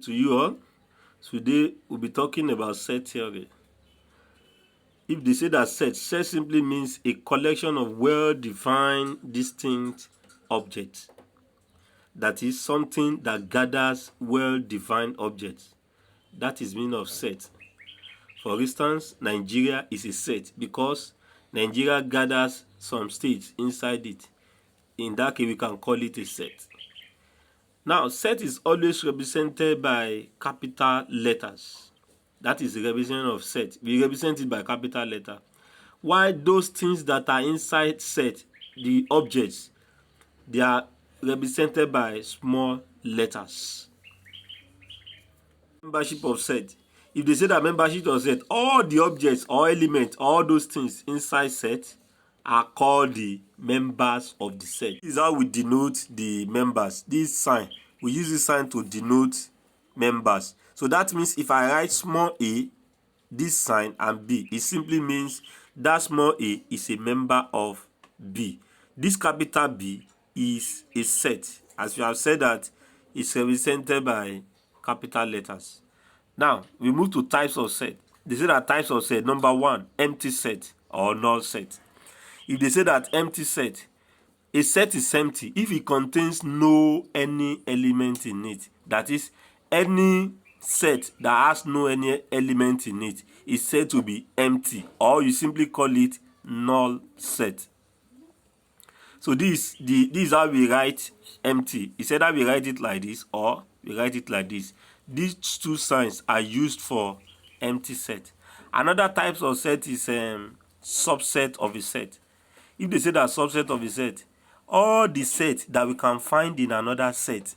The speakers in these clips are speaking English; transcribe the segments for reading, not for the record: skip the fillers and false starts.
to you all. Today we'll be talking about set theory. If they say that set simply means a collection of well-defined, distinct objects. That is something that gathers well-defined objects. That is meaning of set. For instance, Nigeria is a set because Nigeria gathers some states inside it. In that case, we can call it a set. Now, set is always represented by capital letters. That is the representation of set. We represent it by capital letter. While those things that are inside set, the objects, they are represented by small letters. Membership of set. If they say that membership of set, all the objects or elements, all those things inside set are called the members of the set. This is how we denote the members. This sign, we use this sign to denote members. So that means if I write small a, this sign, and B, it simply means that small a is a member of B. This capital B is a set. As we have said that it's represented by capital letters. Now, we move to types of set. They say that types of set, number one, empty set or null set. If they say that empty set, a set is empty if it contains no any element in it. That is, any set that has no any element in it is said to be empty, or you simply call it null set. So this is how we write empty. It's either we write it like this or we write it like this. These two signs are used for empty set. Another type of set is subset of a set. If they say that subset of a set, all the sets that we can find in another set,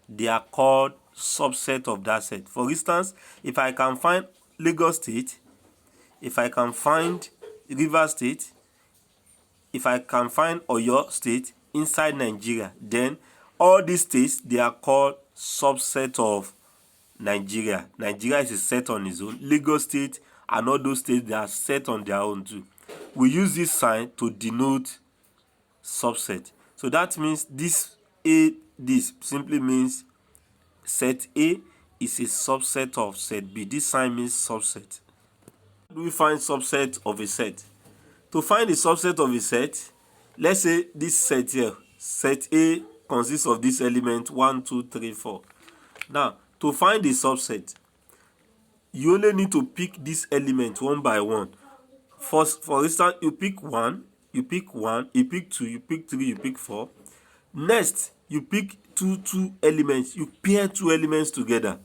they are called subset of that set. For instance, if I can find Lagos State, if I can find Rivers State, if I can find Oyo State inside Nigeria, then all these states, they are called subset of Nigeria. Nigeria is a set on its own. Lagos State and all those states, they are set on their own too. We use this sign to denote subset. So that means this simply means set A is a subset of set B. This sign means subset. How do we find subset of a set? To find the subset of a set, let's say this set here, set A consists of this element 1, 2, 3, 4. Now, to find the subset, you only need to pick this element one by one. For instance, you pick 1, you pick 1, you pick 2, you pick 3, you pick 4. Next, you pick two elements. You pair two elements together.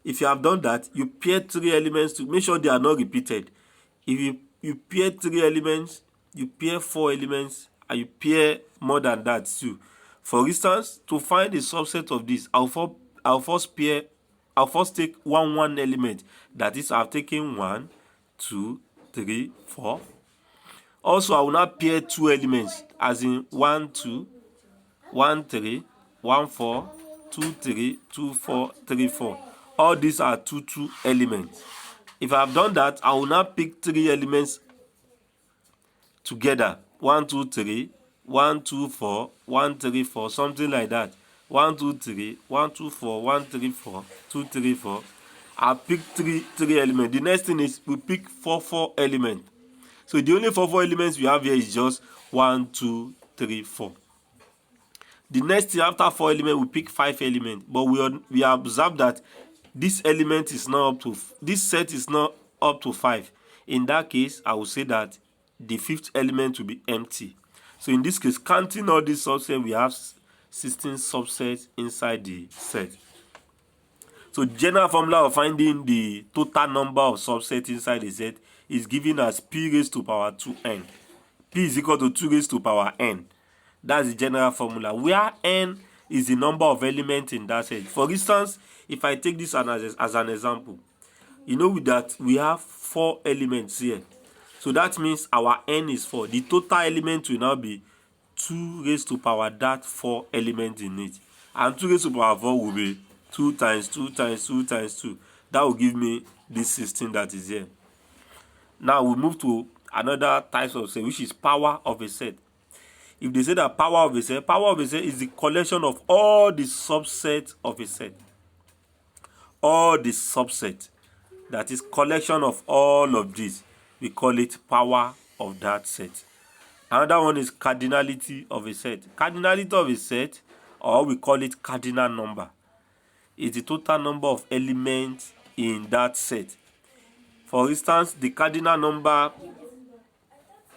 If you have done that, you pair three elements to make sure they are not repeated. If you pair 3 elements, you pair 4 elements, and you pair more than that too. For instance, to find the subset of this, I'll first take one element. That is, I've taken 1, 2, 3, 4. Also, I will not pair 2 elements, as in 1, 2, 1, 3, 1, 4, 2, 3, 2, 4, 3, 4. All these are two elements. If I have done that, I will now pick 3 elements together. 1, 2, 3, 1, 2, 4, 1, 3, 4, something like that. 1, 2, 3, 1, 2, 4, 1, 3, 4, 2, 3, 4. I pick three elements. The next thing is we pick 4 elements. So the only 4 elements we have here is just 1, 2, 3, 4. The next thing after 4 elements, we pick 5 elements. But we observe that this element is not up to, this set is not up to 5. In that case, I will say that the 5th element will be empty. So in this case, counting all these subsets, we have 16 subsets inside the set. So general formula of finding the total number of subsets inside the set is given as p raised to power 2n. P is equal to 2 raised to power n. That's the general formula, where n is the number of elements in that set. For instance, if I take this as an example, you know that we have 4 elements here. So that means our n is 4. The total element will now be 2 raised to power that 4 elements in it. And 2 raised to power 4 will be 2 times 2 times 2 times 2. That will give me this 16 that is here. Now we move to another type of set, which is power of a set. If they say that power of a set is the collection of all the subsets of a set. all the subset, that is collection of all of these, we call it power of that set. Another one is cardinality of a set. Cardinality of a set, or we call it cardinal number, is the total number of elements in that set. For instance, the cardinal number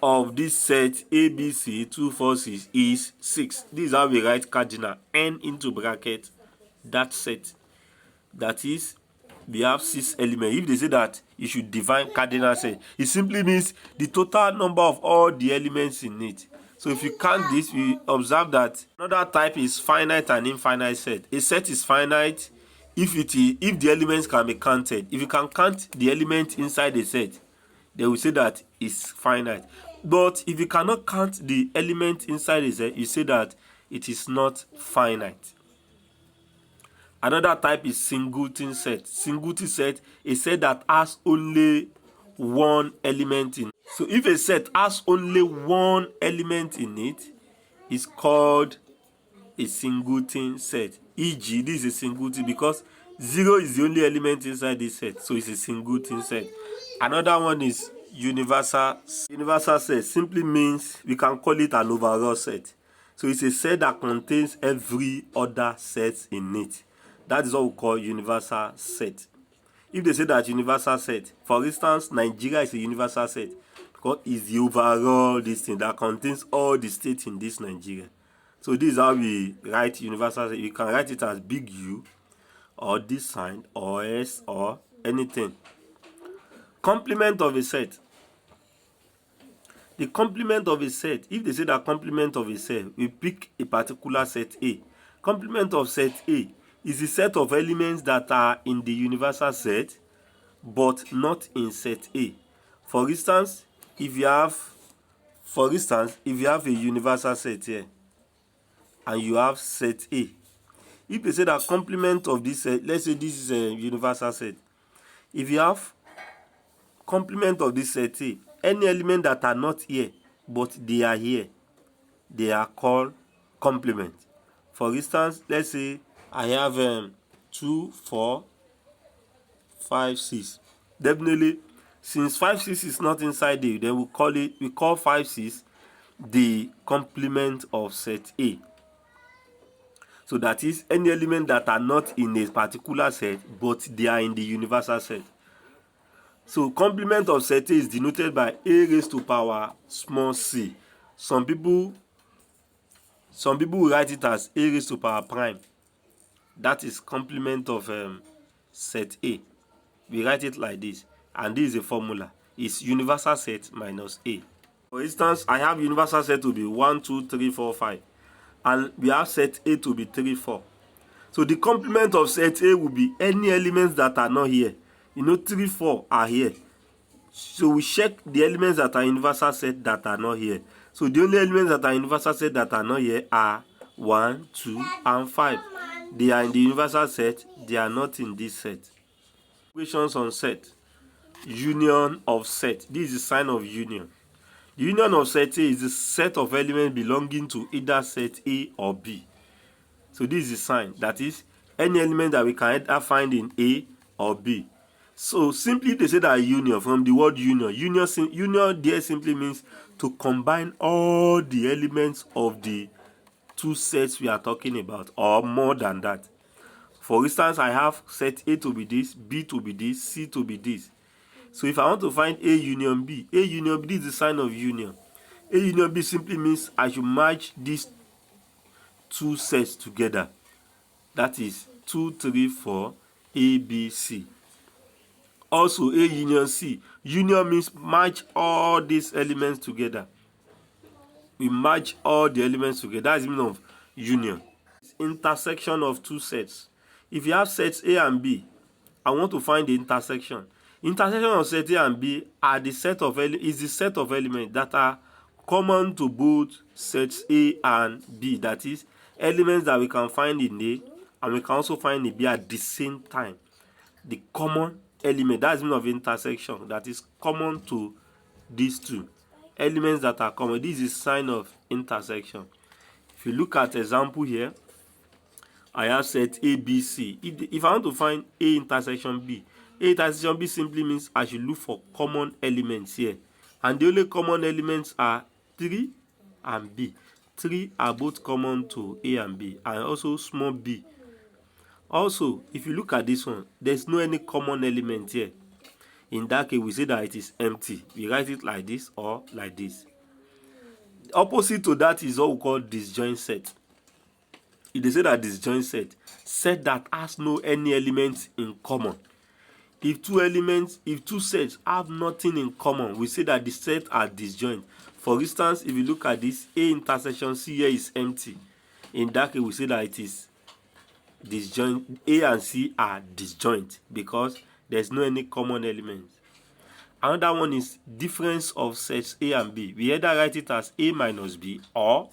of this set ABC 246 is 6. This is how we write cardinal, n into bracket that set. That is, we have 6 elements. If they say that you should define cardinal set, it simply means the total number of all the elements in it. So if you count this, we observe that another type is finite and infinite set. A set is finite if the elements can be counted. If you can count the element inside a set, they will say that it's finite. But if you cannot count the element inside a set, you say that it is not finite. Another type is singleton set. Singleton set, a set that has only one element in it. So if a set has only one element in it, it's called a singleton set. E.g., this is a singleton because 0 is the only element inside this set, so it's a singleton set. Another one is universal. Universal set simply means we can call it an overall set. So it's a set that contains every other set in it. That is what we call universal set. If they say that universal set, for instance, Nigeria is a universal set because it's the overall this thing that contains all the states in this Nigeria. So this is how we write universal set. You can write it as big U, or this sign, or S, or anything. Complement of a set. The complement of a set, if they say that complement of a set, we pick a particular set A. Complement of set A is the set of elements that are in the universal set but not in set A. For instance, if you have a universal set here and you have set A, if they say that complement of this set, let's say this is a universal set. If you have complement of this set A, any element that are not here but they are here, they are called complement. For instance, let's say I have 2, 4, 5, 6. Definitely, since 5, 6 is not inside A, then we call 5, 6 the complement of set A. So that is any element that are not in a particular set but they are in the universal set. So complement of set A is denoted by A raised to power small c. Some people will write it as A raised to power prime. That is complement of set A. We write it like this, and this is a formula. It's universal set minus A. For instance, I have universal set to be 1, 2, 3, 4, 5, and we have set A to be 3, 4. So the complement of set A will be any elements that are not here. 3, 4 are here. So we check the elements that are universal set that are not here. So the only elements that are universal set that are not here are 1, 2, and 5. They are in the universal set. They are not in this set. Equations on set. Union of set. This is the sign of union. The union of set A is the set of elements belonging to either set A or B. So this is the sign. That is, any element that we can either find in A or B. So simply they say that union, from the word union. Union there simply means to combine all the elements of the two sets we are talking about, or more than that. For instance, I have set A to be this, B to be this, C to be this. So if I want to find A union B, this is the sign of union. A union B simply means I should match these two sets together. That is 2, 3, 4, A, B, C. Also, A union C. Union means match all these elements together. We match all the elements together. That's the meaning of union. It's intersection of two sets. If you have sets A and B, I want to find the intersection. Intersection of set A and B is the set of elements that are common to both sets A and B. That is, elements that we can find in A and we can also find in B at the same time. The common element, that's the meaning of intersection, that is common to these two elements that are common. This is a sign of intersection. If you look at example here, I have set A, B, C. If I want to find A intersection B, A intersection B simply means I should look for common elements here. And the only common elements are 3 and B. 3 are both common to A and B, and also small b. Also, if you look at this one, there's no any common element here. In that case, we say that it is empty. We write it like this or like this. Opposite to that is what we call disjoint set. If they say that disjoint set that has no any elements in common. If two sets have nothing in common, we say that the sets are disjoint. For instance, if you look at this, A intersection C here is empty. In that case, we say that it is disjoint. A and C are disjoint because there's no any common elements. Another one is difference of sets A and B. We either write it as A minus B or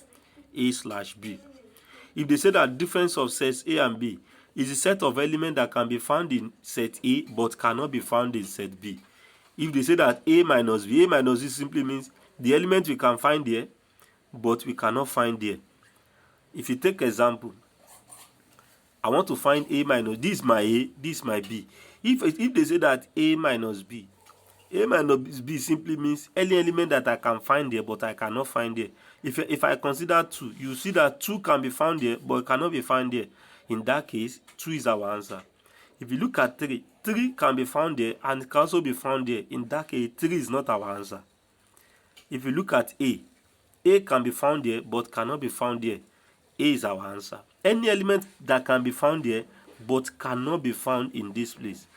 A slash B. If they say that difference of sets A and B is a set of elements that can be found in set A but cannot be found in set B. If they say that A minus B simply means the element we can find there but we cannot find there. If you take example, I want to find A minus, this is my A, this is my B. If they say that A minus B simply means any element that I can find there but I cannot find there. If I consider 2, you see that 2 can be found there but it cannot be found there. In that case, 2 is our answer. If you look at 3 can be found there and it can also be found there. In that case, 3 is not our answer. If you look at A can be found there but cannot be found there. A is our answer. Any element that can be found there but cannot be found in this place,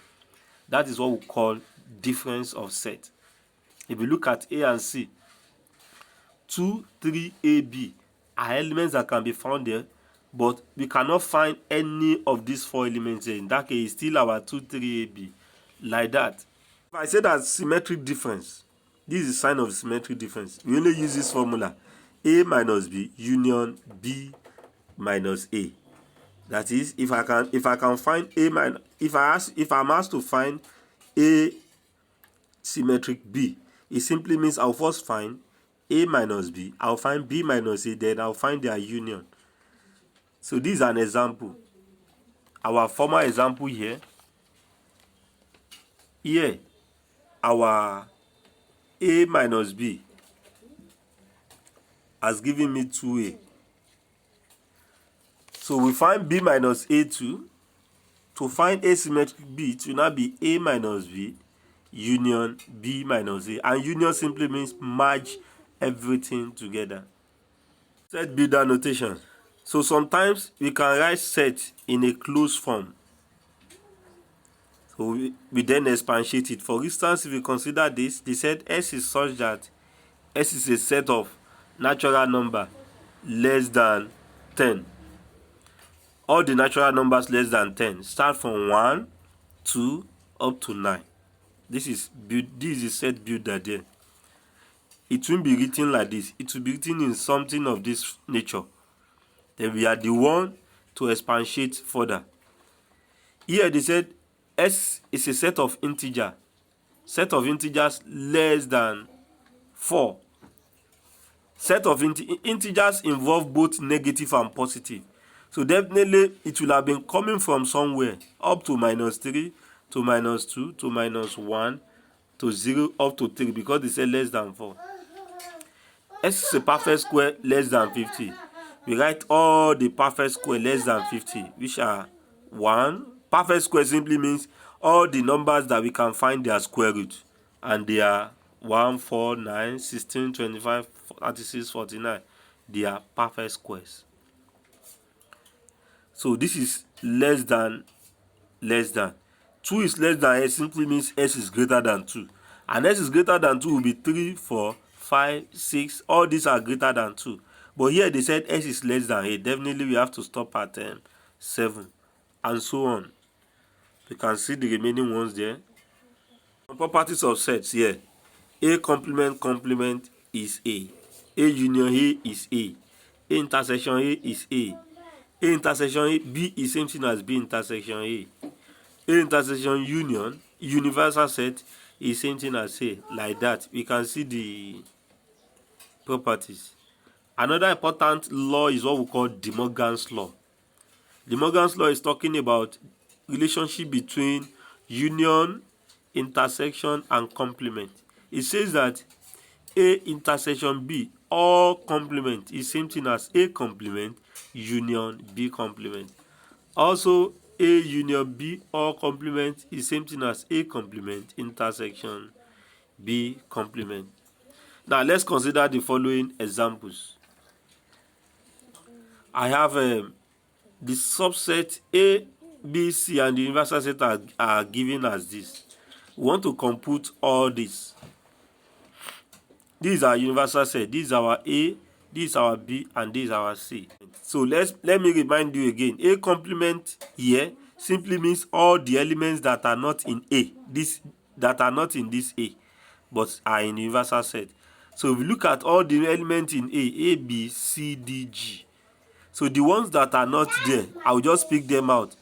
that is what we call difference of set. If you look at A and C, 2, 3, A, B are elements that can be found there, but we cannot find any of these 4 elements here. In that case, it's still our 2, 3, A, B. Like that. If I say that symmetric difference, this is a sign of symmetric difference. We only use this formula: A minus B union B minus A. That is, if I can find A minus, if I'm asked to find A symmetric B, it simply means I'll first find A minus B, I'll find B minus A, then I'll find their union. So this is an example. Our former example here, our A minus B has given me 2A. So we find B minus A2. To find A symmetric B, it will now be A minus B union B minus A. And union simply means merge everything together. Set builder notation. So sometimes we can write set in a closed form. So we then expatiate it. For instance, if we consider this, they said S is such that S is a set of natural number less than 10. All the natural numbers less than 10 start from 1, 2 up to 9. This is the set builder there. It won't be written like this. It will be written in something of this nature. Then we are the one to expatiate further. Here they said S is a set of integers less than 4. Set of integers involve both negative and positive. So definitely it will have been coming from somewhere up to -3, to -2, to -1, to 0, up to 3, because they say less than 4. S is a perfect square less than 50. We write all the perfect square less than 50, which are 1. Perfect square simply means all the numbers that we can find their square root. And they are 1, 4, 9, 16, 25, 36, 49. They are perfect squares. So this is less than. 2 is less than S simply means S is greater than 2. And S is greater than 2 will be 3, 4, 5, 6. All these are greater than 2. But here they said S is less than 8. Definitely we have to stop at 7. And so on. You can see the remaining ones there. Properties of sets here. A complement is A. A union A is A. A intersection A is A. A intersection A, B is same thing as B intersection A. A intersection union, universal set, is same thing as A. Like that, we can see the properties. Another important law is what we call De Morgan's law. De Morgan's law is talking about relationship between union, intersection, and complement. It says that A intersection B or complement is same thing as A complement union B complement. Also, A union B or complement is same thing as A complement intersection B complement. Now let's consider the following examples. I have the subset A, B, C, and the universal set are given as this. We want to compute all this. This is our universal set. This is our A, this is our B, and this is our C. So let me remind you again. A complement here simply means all the elements that are not in A, that are not in this A, but are in the universal set. So if we look at all the elements in A, B, C, D, G. So the ones that are not there, I will just pick them out.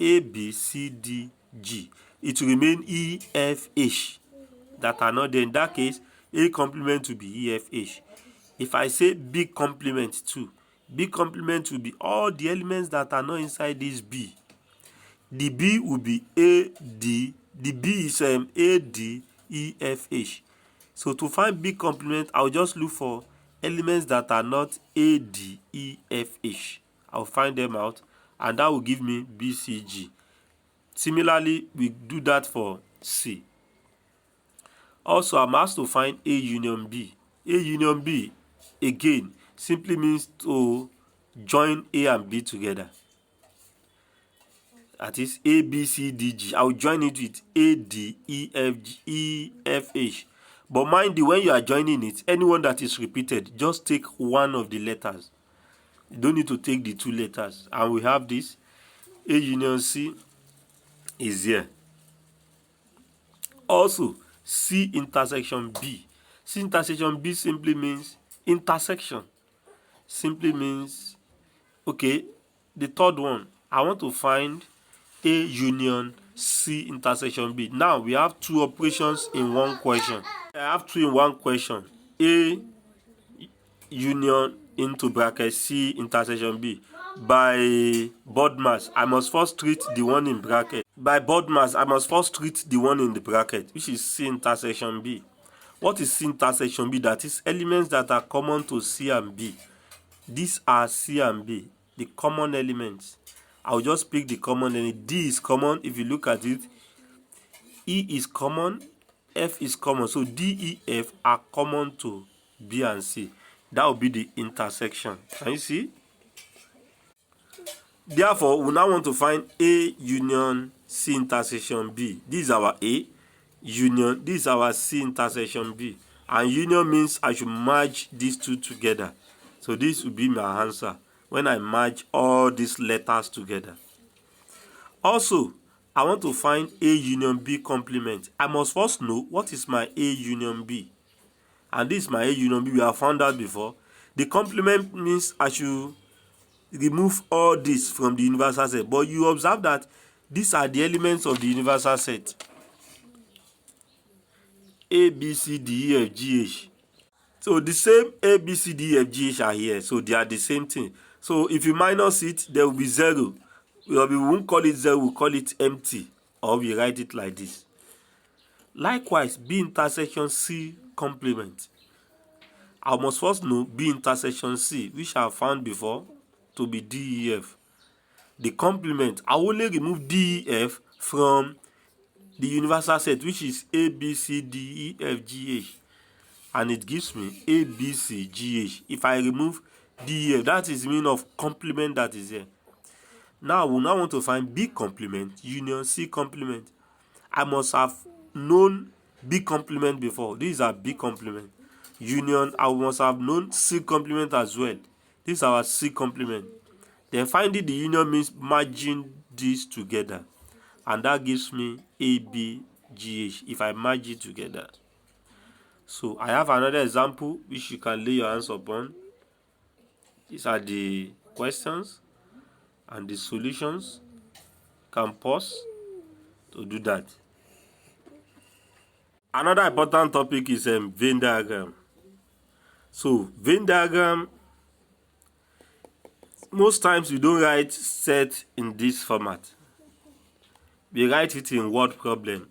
A, B, C, D, G. It will remain E, F, H that are not there. In that case, A complement will be E, F, H. If I say B complement too, B complement will be all the elements that are not inside this B. The B will be A, D. The B is A, D, E, F, H. So to find B complement, I'll just look for elements that are not A, D, E, F, H. I'll find them out, and that will give me B, C, G. Similarly, we do that for C. Also, I'm asked to find A union B. A union B, again, simply means to join A and B together. That is A, B, C, D, G. I will join it with A, D, E, F, G, E, F, H. But mind you, when you are joining it, anyone that is repeated, just take one of the letters. You don't need to take the two letters. And we have this. A union C is here. Also, C intersection B. C intersection B simply means intersection. Simply means, okay, the third one, I want to find A union C intersection B. Now, we have two operations in one question. I have two in one question. A union into bracket C intersection B. By BODMAS, I must first treat the one in bracket. By BODMAS, I must first treat the one in the bracket, which is C intersection B. What is C intersection B? That is elements that are common to C and B. These are C and B, the common elements. I'll just pick the common element. D is common. If you look at it, E is common, F is common. So D, E, F are common to B and C. That will be the intersection. Can you see? Therefore, we now want to find A union C intersection B. This is our A union. This is our C intersection B. And union means I should merge these two together. So this will be my answer when I merge all these letters together. Also, I want to find A union B complement. I must first know what is my A union B. And this is my A union B. We have found out before. The complement means I should remove all this from the universal set. But you observe that these are the elements of the universal set. A, B, C, D, E, F, G, H. So the same A, B, C, D, E, F, G, H are here. So they are the same thing. So if you minus it, there will be 0. We won't call it 0, we'll call it empty. Or we write it like this. Likewise, B intersection C complement. I must first know B intersection C, which I have found before to be D, E, F. The complement, I only remove D, E, F from the universal set, which is A, B, C, D, E, F, G, H. And it gives me A, B, C, G, H. If I remove D, E, F, that is the meaning of complement that is here. Now, we now want to find B complement, union C complement. I must have known B complement before. These are B complement. Union, I must have known C complement as well. This is our C complement. Then finding the union means merging these together. And that gives me A, B, G, H if I merge it together. So I have another example which you can lay your hands upon. These are the questions and the solutions. You can pause to do that. Another important topic is Venn diagram. So Venn diagram most times we don't write set in this format. We write it in word problem.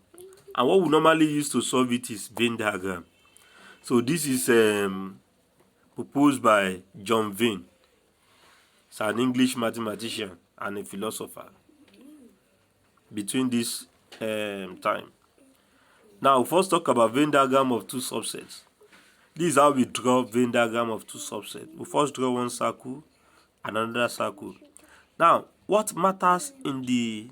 And what we normally use to solve it is Venn diagram. So this is proposed by John Venn. He's an English mathematician and a philosopher between this time. Now, first talk about Venn diagram of two subsets. This is how we draw Venn diagram of two subsets. We first draw one circle and another circle. Now, what matters in the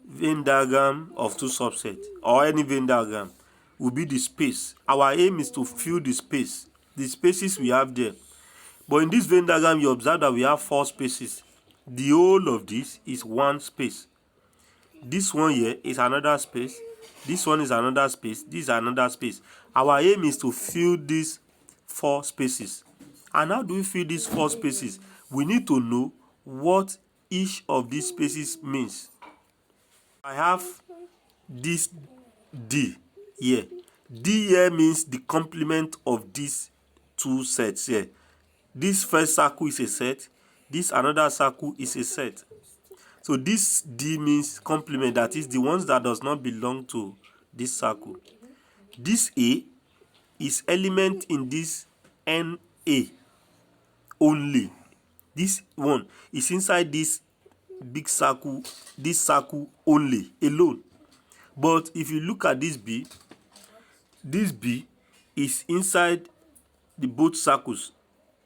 Venn diagram of two subsets or any Venn diagram will be the space. Our aim is to fill the space, the spaces we have there. But in this Venn diagram, you observe that we have 4 spaces. The whole of this is one space. This one here is another space. This one is another space. This is another space. Our aim is to fill these 4 spaces. And how do we fill these 4 spaces? We need to know what each of these spaces means. I have this D here. D here means the complement of these 2 sets here. This first circle is a set. This another circle is a set. So this D means complement, that is the ones that does not belong to this circle. This A is element in this NA only. This one is inside this big circle, this circle only, alone. But if you look at this B is inside the both circles,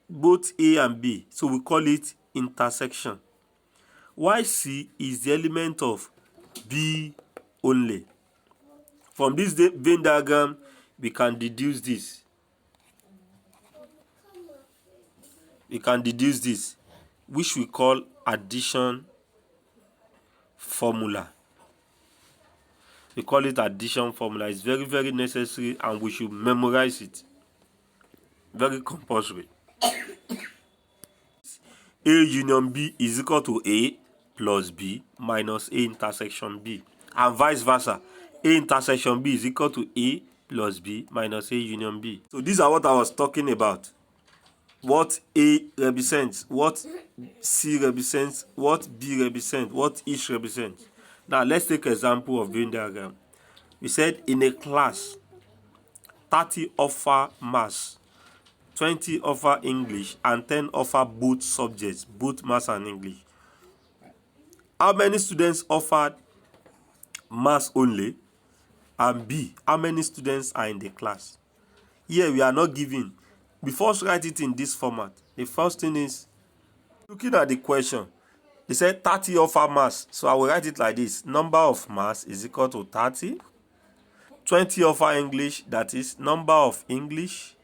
both A and B. So we call it intersection. While C is the element of B only. From this Venn diagram, we can deduce this. We can deduce this, which we call addition formula. We call it addition formula. It's very, very necessary and we should memorize it. Very compulsory. A union B is equal to A plus B minus A intersection B. And vice versa. A intersection B is equal to A plus B minus A union B. So these are what I was talking about. What A represents, what C represents, what B represents, what each represents. Now let's take an example of Venn diagram. We said in a class, 30 offer maths, 20 offer English, and 10 offer both subjects, both maths and English. How many students offered maths only? And B, how many students are in the class? Here we are not giving. Before we write it in this format, the first thing is looking at the question. They said 30 offer maths. So I will write it like this. Number of maths is equal to 30. 20 offer English, that is number of English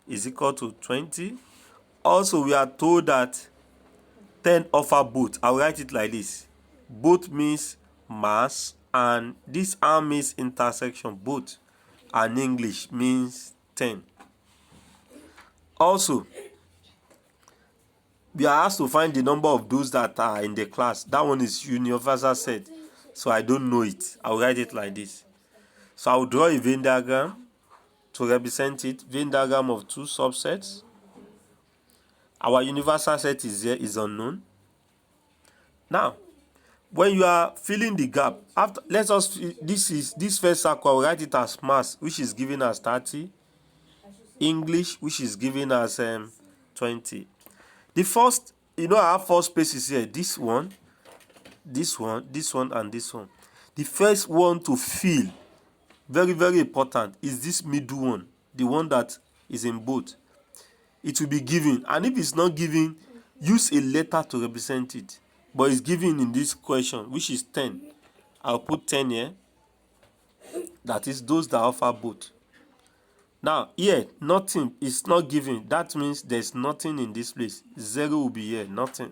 is equal to 20. Also, we are told that 10 offer both. I will write it like this. Both means maths, and this R means intersection, both, and English means 10. Also, we are asked to find the number of those that are in the class. That one is universal set, so I don't know it. I will write it like this. So I will draw a Venn diagram to represent it. Venn diagram of two subsets. Our universal set is here, is unknown. Now, when you are filling the gap, after let us this first circle, I will write it as maths, which is given as 30. English, which is given as 20. The first, I have 4 spaces here. This one, this one, this one, and this one. The first one to fill, very, very important, is this middle one, the one that is in both. It will be given, and if it's not given, use a letter to represent it. But it's given in this question, which is 10. I'll put 10 here. That is those that offer both. Now, here, nothing is not given. That means there's nothing in this place. 0 will be here, nothing.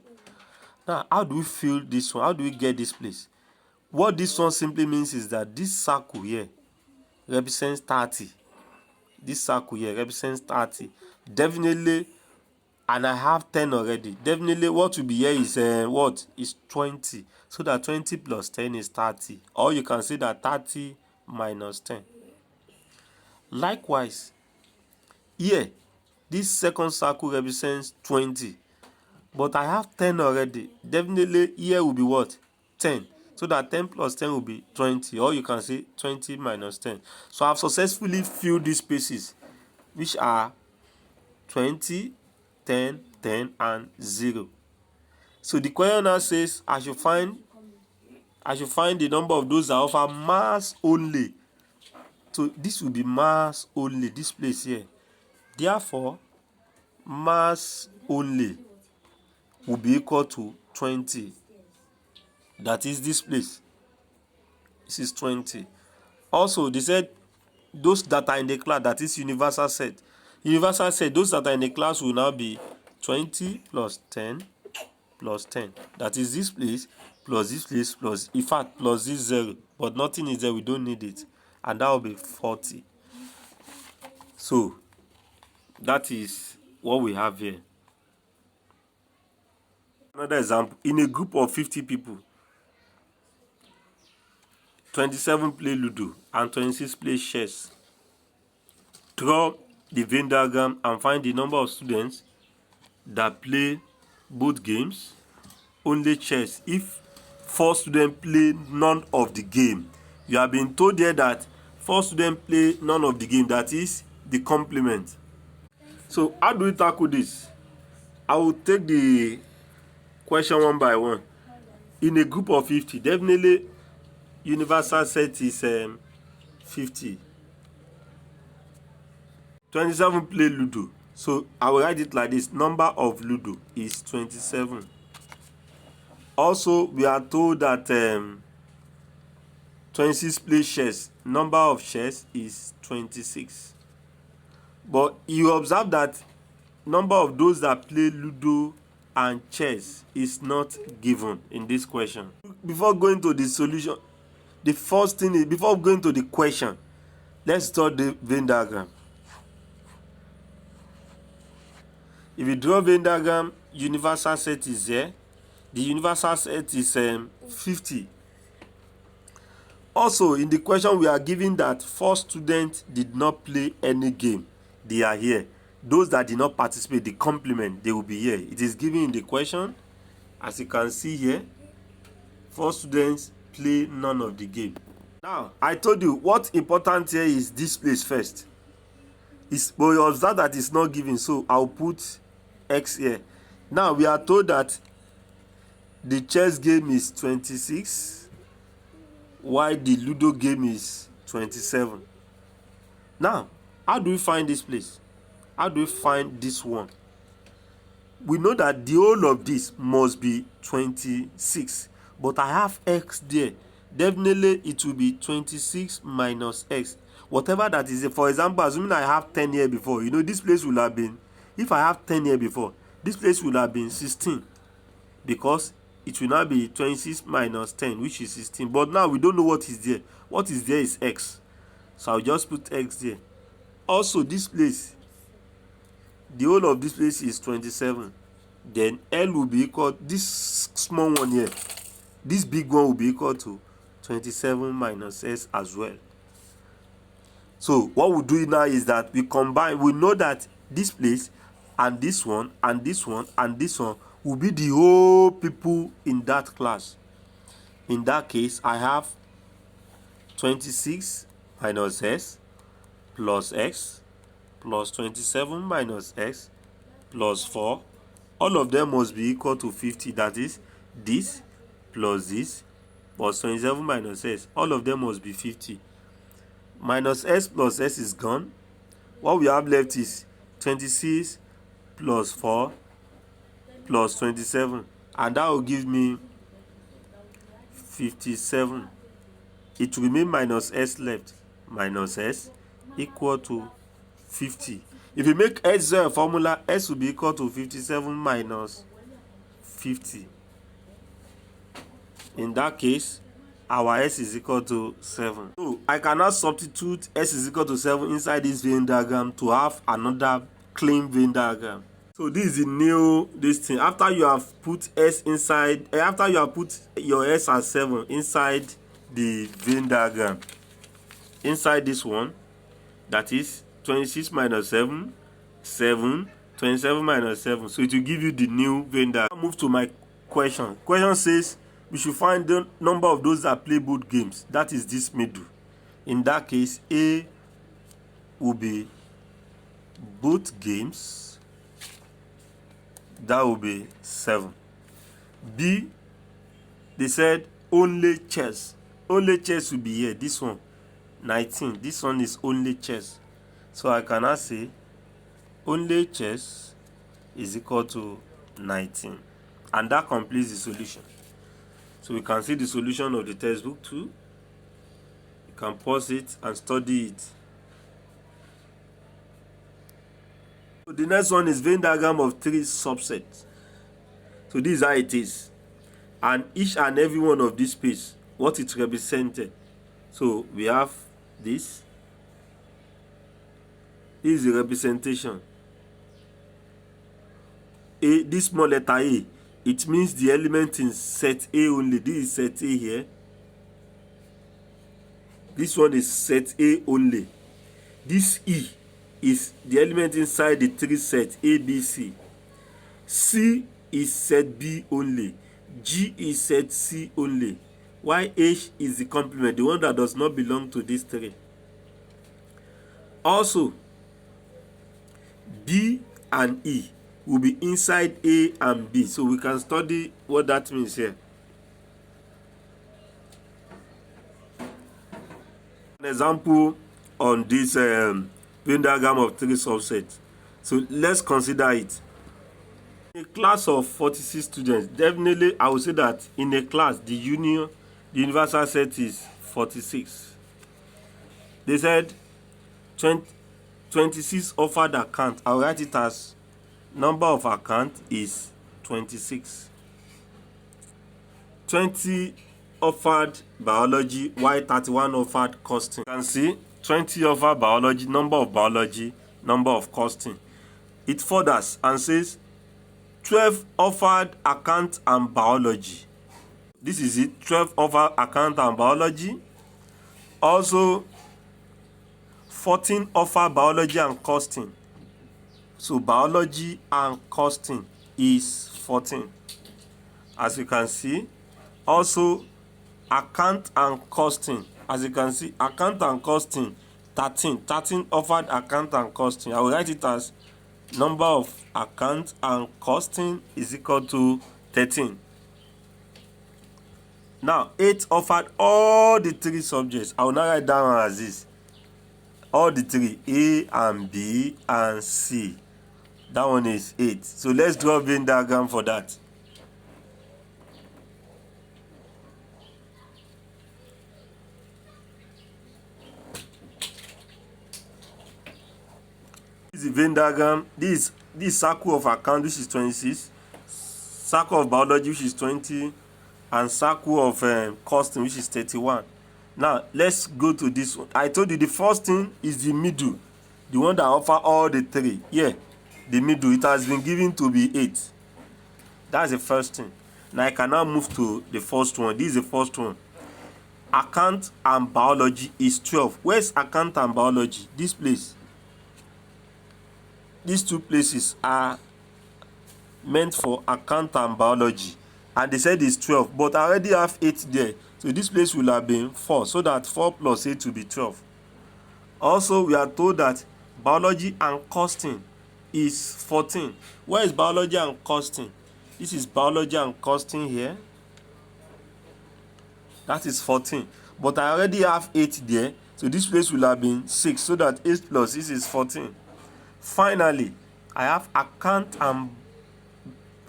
Now, how do we fill this one? How do we get this place? What this one simply means is that this circle here represents 30. This circle here represents 30. Definitely, and I have 10 already. Definitely, what will be here is what? Is 20. So that 20 plus 10 is 30. Or you can say that 30 minus 10. Likewise, here, this second circle represents 20. but I have 10 already. Definitely here will be what? 10. So that 10 plus 10 will be 20, or you can say 20 minus 10. So I've successfully filled these spaces, which are 20, 10, 10, and 0. So the question now says I should find the number of those that offer mass only. So this will be mass only, this place here. Therefore, mass only will be equal to 20. That is this place. This is 20. Also, they said those that are in the class, that is universal set. Universal set, those that are in the class will now be 20 plus 10 plus 10. That is this place plus this place plus, in fact, plus this 0. But nothing is there, we don't need it. And that will be 40. So, that is what we have here. Another example, in a group of 50 people, 27 play Ludo and 26 play chess. Draw the Venn diagram and find the number of students that play both games, only chess. If 4 students play none of the game, you have been told here that 4 students play none of the game, that is the complement. So how do we tackle this? I will take the question one by one. In a group of 50, definitely universal set is 50. 27 play Ludo. So I will write it like this. Number of Ludo is 27. Also, we are told that 26 play chess. Number of chess is 26. But you observe that number of those that play Ludo and chess is not given in this question. Before going to the solution, the first thing is, before going to the question, let's draw the Venn diagram. If you draw Venn diagram, universal set is here. The universal set is 50. Also, in the question, we are given that 4 students did not play any game. They are here. Those that did not participate, the complement, they will be here. It is given in the question. As you can see here, 4 students play none of the game. Now, I told you what's important here is this place first. But you observe that it's not given, so I'll put X here. Now, we are told that the chess game is 26, while the Ludo game is 27. Now, how do we find this place? How do we find this one? We know that the whole of this must be 26, but I have X there. Definitely it will be 26 minus X. Whatever that is, for example, assuming I have 10 here before, this place will have been, if I have 10 here before, this place will have been 16, because it will now be 26 minus 10, which is 16. But now we don't know what is there. What is there is X. So I'll just put X there. Also, this place, the whole of this place is 27. Then L will be equal, this small one here, this big one will be equal to 27 minus S as well. So what we do now is that we combine. We know that this place and this one and this one and this one will be the whole people in that class. In that case, I have 26 minus S plus X plus 27 minus X plus 4. All of them must be equal to 50. That is, this plus 27 minus S. All of them must be 50. Minus S plus S is gone. What we have left is 26 plus 4 plus 27. And that will give me 57. It will remain minus S left. Minus S equal to 50. If you make S a formula, S will be equal to 57 minus 50. In that case, our S is equal to 7. So I cannot substitute S is equal to 7 inside this Venn diagram to have another clean Venn diagram. So this is the new thing. After you have put S inside, after you have put your S as 7 inside the Venn diagram, inside this one, that is 26 minus 7, 7, 27 minus 7. So it will give you the new Venn diagram. I'll move to my question. Question says we should find the number of those that play both games. That is this middle. In that case, A will be both games. That will be 7. B, they said only chess. Only chess will be here. This one, 19. This one is only chess. So I cannot say only chess is equal to 19. And that completes the solution. So we can see the solution of the textbook too. You can pause it and study it. So the next one is Venn diagram of 3 subsets. So this is how it is. And each and every one of these space, what it represented. So we have this. This is the representation. A, this small letter A, it means the element in set A only. This is set A here. This one is set A only. This E is the element inside the 3 sets A, B, C. C is set B only. G is set C only. While H is the complement, the one that does not belong to these 3. Also, B and E will be inside A and B. So we can study what that means here. An example on this Venn diagram of 3 subsets. So let's consider it. In a class of 46 students, definitely I would say that in a class, the universal set is 46. They said 26 offered account. I'll write it as number of account is 26. 20 offered biology, while 31 offered costing. You can see 20 offered biology, number of costing. It furthers and says 12 offered account and biology. This is it, 12 offered account and biology. Also 14 offered biology and costing. So biology and costing is 14. As you can see, also account and costing. As you can see, account and costing 13. 13 offered account and costing. I will write it as number of account and costing is equal to 13. Now 8 offered all the 3 subjects. I will now write down as this. All the 3, A and B and C. That one is 8. So let's draw a Venn diagram for that. This is the Venn diagram. This circle of account, which is 26. Circle of biology, which is 20. And circle of costing, which is 31. Now let's go to this one. I told you the first thing is the middle, the one that offer all the 3. Yeah, the middle, it has been given to be 8. That's the first thing. Now I can now move to the first one. This is the first one. Account and biology is 12. Where's account and biology? This place. These 2 places are meant for account and biology. And they said it's 12, but I already have 8 there. So this place will have been 4, so that 4 plus 8 will be 12. Also, we are told that biology and costing is 14. Where is biology and costing? This is biology and costing here. That is 14. But I already have 8 there, so this place will have been 6, so that 8 plus 6 is 14. Finally, I have account and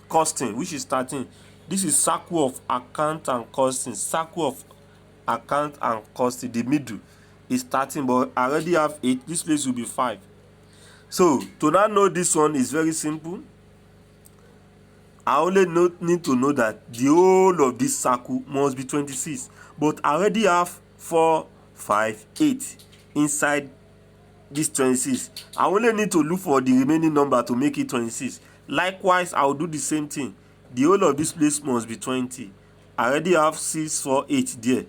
costing, which is 13. This is circle of account and costing. Circle of account and costing. The middle is 13, but I already have 8. This place will be 5. So to now know this one is very simple. I only need to know that the whole of this circle must be 26. But I already have 4, 5, 8 inside this 26. I only need to look for the remaining number to make it 26. Likewise, I will do the same thing. The whole of this place must be 20. I already have 6, 4, 8 there.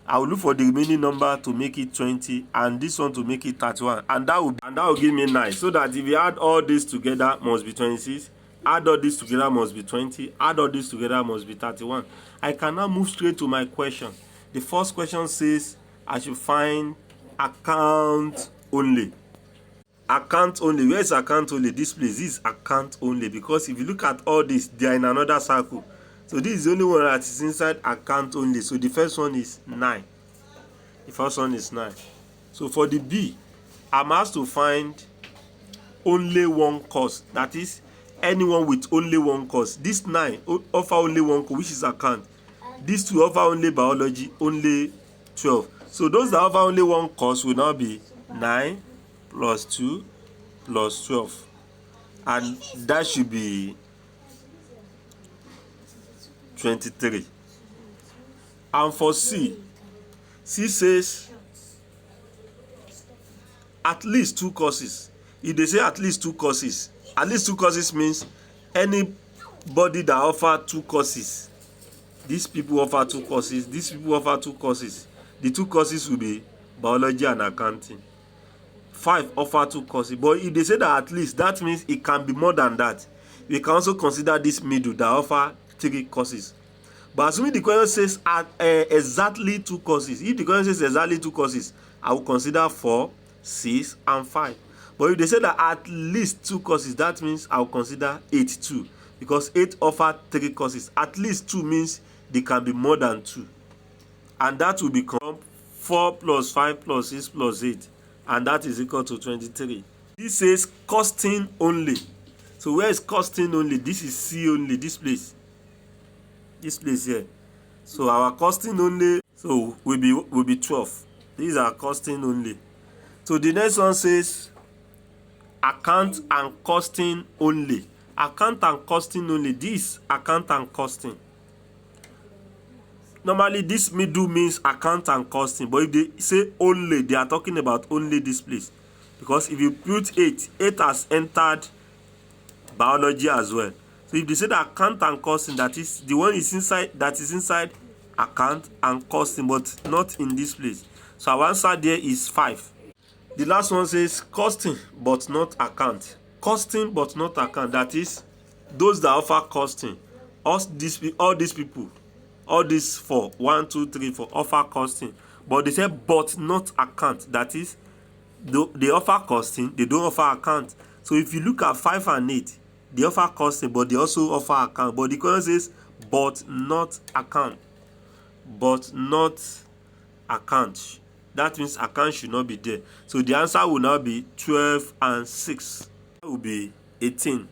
I will look for the remaining number to make it 20 and this one to make it 31, and that will give me 9. So that if you add all this together must be 26, add all this together must be 20, add all this together must be 31. I can now move straight to my question. The first question says I should find account only. Account only. Where is account only? This place. This is account only, because if you look at all this, they are in another circle. So this is the only one that is inside account only. So the first one is 9. The first one is 9. So for the B, I'm asked to find only one course. That is, anyone with only one course. This 9 offer only one course, which is account. These two offer only biology, only 12. So those that offer only one course will now be 9 plus 2 plus 12. And that should be 23. And for C says at least 2 courses. If they say at least 2 courses means anybody that offer 2 courses. These people offer 2 courses, these people offer 2 courses. The 2 courses will be biology and accounting. 5 offer 2 courses. But if they say that at least, that means it can be more than that. We can also consider this middle that offer 3 courses. But assuming the question says exactly 2 courses, if the question says exactly 2 courses, I will consider 4, 6, and 5. But if they say that at least 2 courses, that means I will consider 8 too. Because 8 offer 3 courses. At least 2 means they can be more than 2. And that will become 4 plus 5 plus 6 plus 8. And that is equal to 23. This says costing only. So where is costing only? This is C only, this place. This place here. So our costing only will be 12. These are costing only. So the next one says account and costing only. Account and costing only. This account and costing. Normally this middle means account and costing, but if they say only, they are talking about only this place. Because if you put 8 has entered biology as well. So if they say that account and costing, that is the one is inside, that is inside account and costing, but not in this place. So our answer there is 5. The last one says costing but not account. Costing but not account, that is those that offer costing. All these people, all these 4, 1, 2, 3, 4 offer costing, but they say but not account. That is, they offer costing, they don't offer account. So if you look at 5 and 8, they offer costing, but they also offer account. But the question says but not account. But not account. That means account should not be there. So the answer will now be 12 and 6. That will be 18.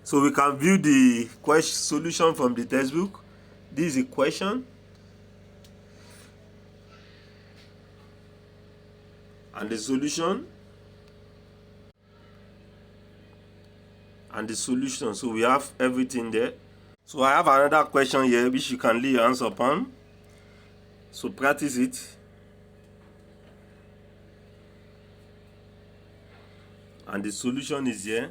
So we can view the solution from the textbook. This is a question. And the solution. And the solution. So we have everything there. So I have another question here which you can lay your hands upon. So practice it. And the solution is here.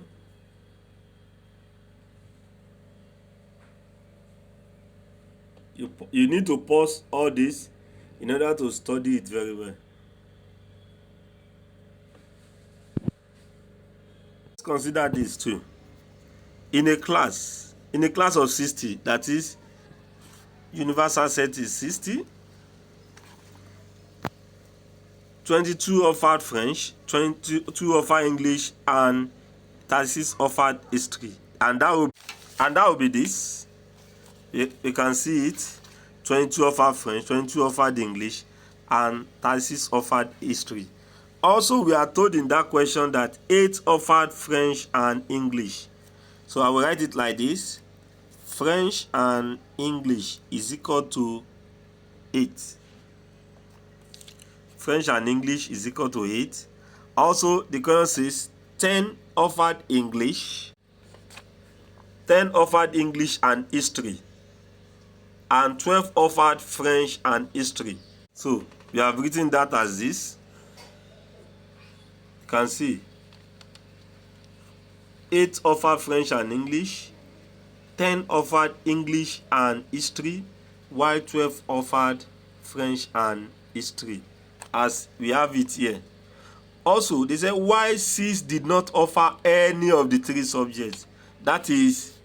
You need to pause all this in order to study it very well. Let's consider this too. In a class of 60, that is, universal set is 60. 22 offered French, 22 offered English, and 36 offered history. And that will be this. You can see it. 22 offered French, 22 offered English, and 36 offered history. Also, we are told in that question that 8 offered French and English. So I will write it like this. French and English is equal to 8. French and English is equal to 8. Also, the question says 10 offered English, 10 offered English and history, and 12 offered French and history. So we have written that as this. You can see 8 offered French and English, 10 offered English and history, while 12 offered French and history, as we have it here. Also, they said why 6 did not offer any of the 3 subjects. That is,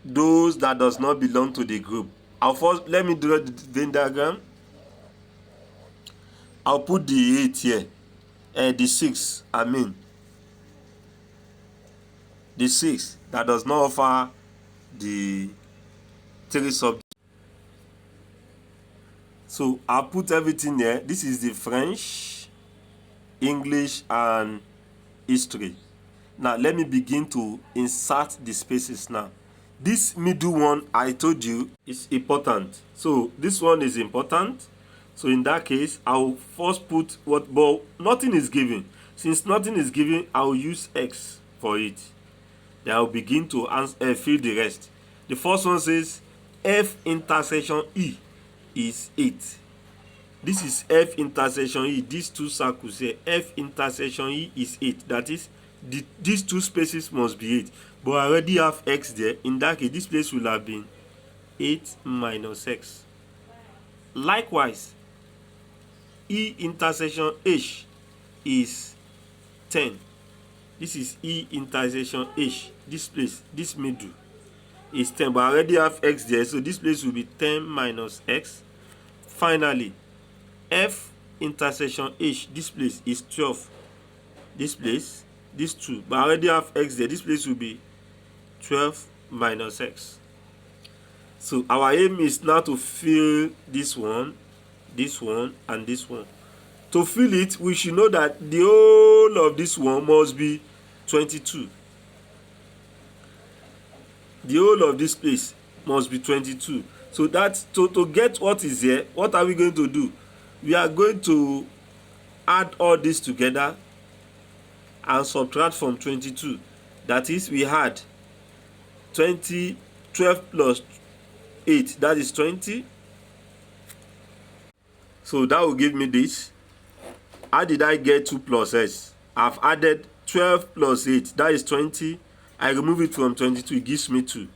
those that does not belong to the group. Let me draw the Venn diagram. I'll put the 8 here, and the 6, the 6 that does not offer the 3 subjects. So I'll put everything here. This is the French, English, and history. Now let me begin to insert the spaces now. This middle one I told you is important. So this one is important. So in that case, I'll first put what, but nothing is given. Since nothing is given, I'll use X for it. Then I'll begin to fill the rest. The first one says F intersection E is 8. This is F intersection E. These 2 circles here, F intersection E is 8. That is, these 2 spaces must be 8. But I already have X there. In that case, this place will have been 8 minus X. Likewise, E intersection H is 10. This is E intersection H. This place, this middle, is 10. But I already have X there, so this place will be 10 minus X. Finally, F intersection H, this place is 12. This place, this 2. But I already have X there. This place will be 12 minus X. So our aim is now to fill this one, and this one. To fill it, we should know that the whole of this one must be 22. The whole of this place must be 22. So that to get what is here, what are we going to do? We are going to add all this together and subtract from 22. That is, we had 12 plus 8, that is 20. So that will give me this. How did I get 2 plus S? I've added 12 plus 8, that is 20. I remove it from 22, it gives me 2.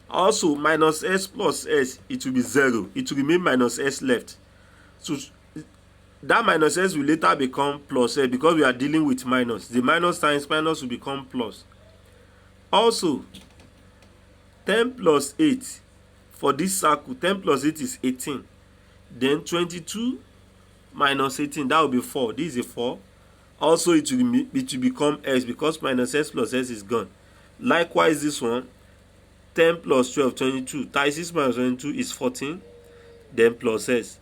Also, minus S plus S, it will be 0. It will remain minus S left. So that minus S will later become plus S because we are dealing with minus. The minus times minus will become plus. Also, 10 plus 8 for this circle, 10 plus 8 is 18. Then 22 minus 18, that will be 4. This is a 4. Also, it will become S because minus S plus S is gone. Likewise, this one, 10 plus 12, 22. 36 minus 22 is 14. Then plus S.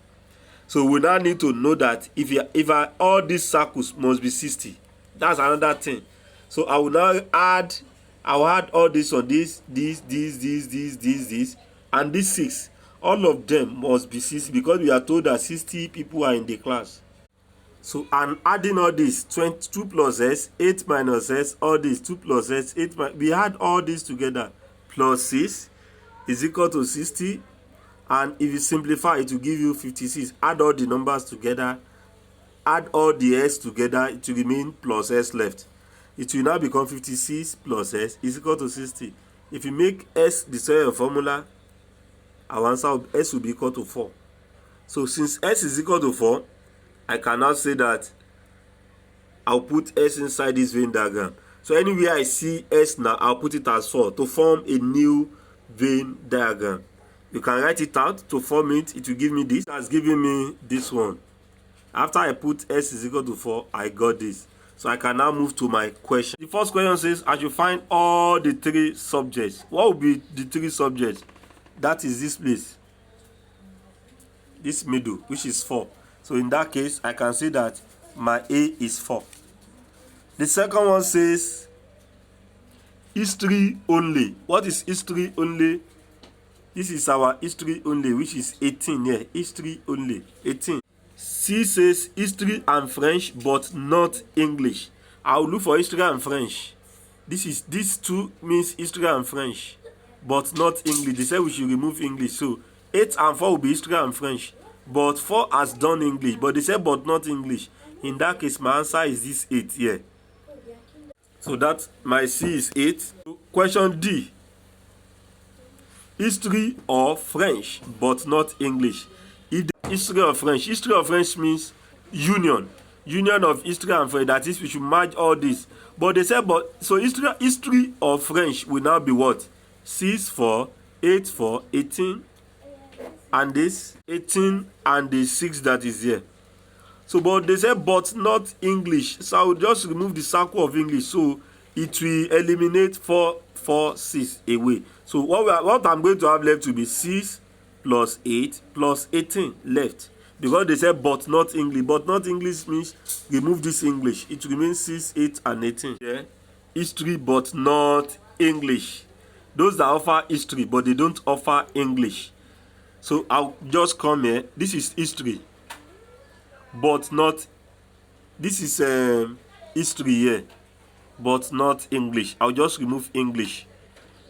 So we now need to know that if all these circles must be 60. That's another thing. So I will now add all this on this, and this 6. All of them must be 60 because we are told that 60 people are in the class. So I'm adding all this, 22 plus S, 8 minus S, all this, 2 plus S, 8 we add all this together, plus 6 is equal to 60. And if you simplify, it will give you 56. Add all the numbers together, add all the S together, it will remain plus S left. It will now become 56 plus S is equal to 60. If you make S the same formula, our answer S will be equal to 4. So since S is equal to 4, I can now say that I'll put S inside this Venn diagram. So anywhere I see S now, I'll put it as 4 to form a new Venn diagram. You can write it out. To form it, it will give me this. It has given me this one. After I put S is equal to 4, I got this. So I can now move to my question. The first question says, I should find all the 3 subjects. What will be the 3 subjects? That is this place. This middle, which is 4. So in that case, I can say that my A is 4. The second one says, history only. What is history only? This is our history only, which is 18 here. History only, 18. C says history and French, but not English. I will look for history and French. These 2 means history and French, but not English. They said we should remove English. So 8 and 4 will be history and French, but 4 has done English. But they said but not English. In that case, my answer is this 8 here. So that my C is 8. Question D. history or French, but not English. If the history of French means union of history and French. That is, we should merge all this. But they said, but so history of French will now be what? 6 4 8 4 18, and this 18 and the 6 that is here. So, but they said, but not English. So I will just remove the circle of English. So it will eliminate 4 4 6 away. So what I'm going to have left will be 6 plus 8 plus 18 left. Because they said, but not English. But not English means remove this English. It remains 6, 8, and 18. Yeah. History, but not English. Those that offer history, but they don't offer English. So I'll just come here. This is history, but not. This is history here, but not English. I'll just remove English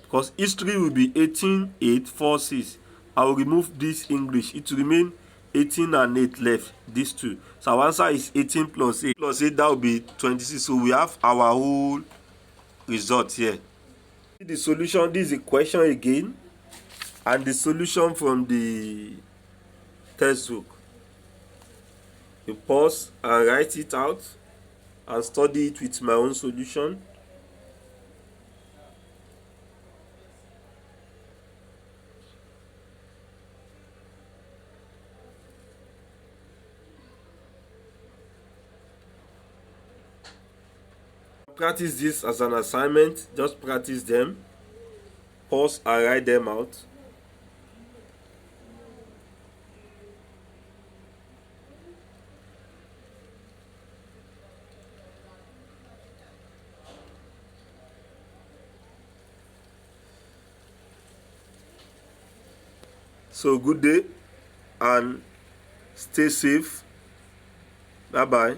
because history will be 18, 8, 4, 6. I will remove this English. It will remain 18 and 8 left. These two. So our answer is 18 plus 8 plus 8. That will be 26. So we have our whole result here. The solution. This is a question again, and the solution from the textbook. You pause and write it out and study it with my own solution. Practice this as an assignment. Just practice them. Pause and write them out. So good day and stay safe. Bye bye.